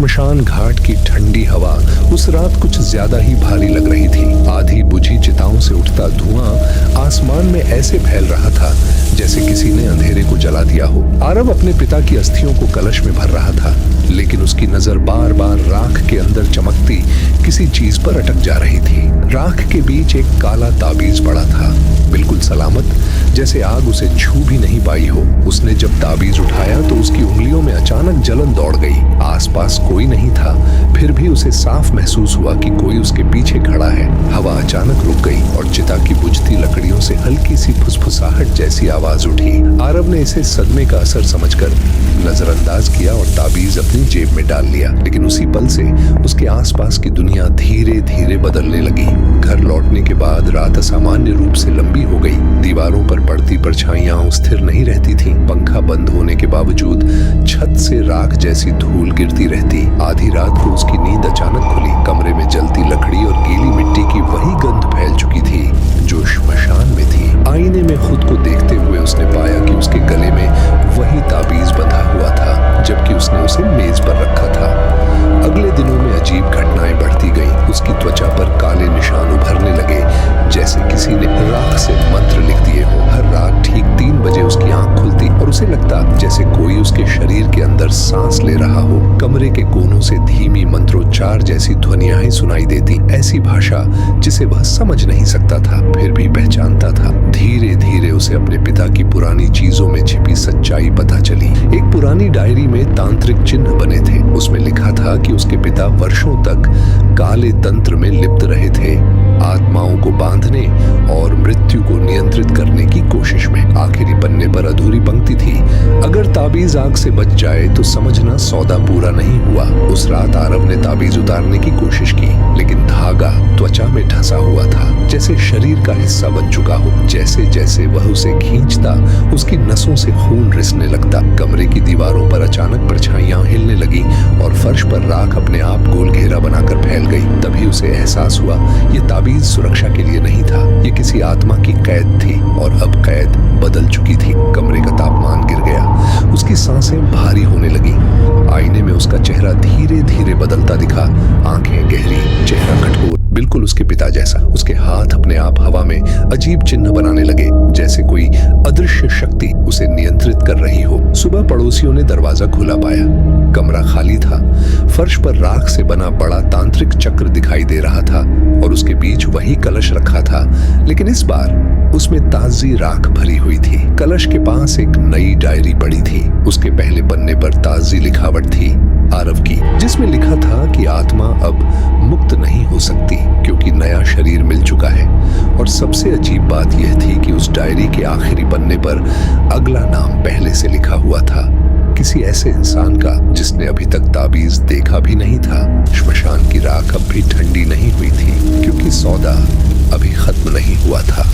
श्मशान घाट की ठंडी हवा उस रात कुछ ज्यादा ही भारी लग रही थी। आधी बुझी चिताओं से उठता धुआं आसमान में ऐसे फैल रहा था जैसे किसी ने अंधेरे को जला दिया हो। आरव अपने पिता की अस्थियों को कलश में भर रहा था, लेकिन उसकी नजर बार बार राख के अंदर चमकती किसी चीज पर अटक जा रही थी। राख के बीच एक काला ताबीज पड़ा था, बिल्कुल सलामत, जैसे आग उसे छू भी नहीं पाई हो। उसने जब ताबीज उठाया तो उसकी उंगलियों में अचानक जलन दौड़ गई। आसपास कोई नहीं था, फिर भी उसे साफ महसूस हुआ कि कोई उसके पीछे खड़ा है। हवा अचानक रुक गई और चिता की बुझती लकड़ियों से हल्की सी फुसफुसाहट जैसी आवाज उठी। आरव ने इसे सदमे का असर समझकर नजरअंदाज किया और ताबीज अपनी जेब में डाल लिया। लेकिन उसी पल से उसके आसपास की दुनिया धीरे धीरे बदलने लगी। घर लौटने के बाद रात असामान्य रूप से लंबी हो गई। दीवारों पर पड़ती परछाइयां स्थिर नहीं रहती थीं। पंखा बंद होने के बावजूद छत से राख जैसी धूल गिरती रहती। आधी रात को उसकी नींद अचानक खुली। कमरे में जलती लकड़ी और गीली मिट्टी की वही गंध फैल चुकी थी जो श्मशान में थी। आईने में खुद को देखते हुए उसने पाया कि उसके गले में वही ताबीज बंधा हुआ था, जबकि उसने उसे मेज पर रखा था। अगले दिनों में अजीब घटनाएं बढ़ती गईं। उसकी त्वचा पर काले निशान उभरने लगे, जैसे किसी ने राख से मंत्र लिख दिए हो। हर रात ठीक 3 बजे उसकी आंख खुलती और उसे लगता जैसे कोई उसके शरीर के अंदर सांस ले रहा हो। कमरे के कोनों से धीमी मंत्रोच्चार जैसी ध्वनियां सुनाई देती, ऐसी भाषा जिसे वह समझ नहीं सकता था, फिर भी पहचानता था। धीरे धीरे उसे अपने पिता की पुरानी चीजों में छिपी सच्चाई पता चली। एक पुरानी डायरी में तांत्रिक चिन्ह बने थे। उसमें लिखा था कि उसके पिता वर्षों तक काले तंत्र में लिप्त रहे थे, आत्माओं को बांधने और मृत्यु को नियंत्रित करने की कोशिश में। आखिरी पन्ने पर अधूरी पंक्ति थी, अगर ताबीज आग से बच जाए तो समझना सौदा पूरा नहीं हुआ। उस रात आरव ने ताबीज उतारने की कोशिश की, लेकिन धागा त्वचा में ढसा हुआ था, जैसे शरीर का हिस्सा बन चुका हो। जैसे जैसे वह उसे खींचता, उसकी नसों से खून रिसने लगता। कमरे की दीवारों पर अचानक परछाइयां हिलने लगी और फर्श पर राख अपने आप गोल घेरा बनाकर फैल गई। तभी उसे एहसास हुआ ये ताबीज सुरक्षा के लिए नहीं था, ये किसी आत्मा की कैद थी और अब कैद बदल चुकी थी। कमरे का तापमान गिर गया, उसकी सांसें भारी होने लगी। आईने में उसका चेहरा धीरे धीरे बदलता दिखा, आंखें गहरी, चेहरा कठोर, बिल्कुल उसके पिता जैसा। उसके हाथ अपने आप हवा में अजीब चिन्ह बनाने लगे, जैसे कोई अदृश्य शक्ति उसे नियंत्रित कर रही हो। सुबह पड़ोसियों ने दरवाजा खुला पाया। कमरा खाली था। फर्श पर राख से बना बड़ा तांत्रिक चक्र दिखाई दे रहा था और उसके बीच वही कलश रखा था, लेकिन इस बार उसमें ताजी राख भरी हुई थी। कलश के पास एक नई डायरी पड़ी थी। उसके पहले पन्ने पर ताजी लिखावट थी आरव की, जिसमें लिखा था कि आत्मा अब मुक्त नहीं हो सकती क्योंकि नया शरीर मिल चुका है। और सबसे अजीब बात यह थी कि उस डायरी के आखिरी पन्ने पर अगला नाम पहले से लिखा हुआ था, किसी ऐसे इंसान का जिसने अभी तक ताबीज देखा भी नहीं था। श्मशान की राख अब भी ठंडी नहीं हुई थी क्योंकि सौदा अभी खत्म नहीं हुआ था।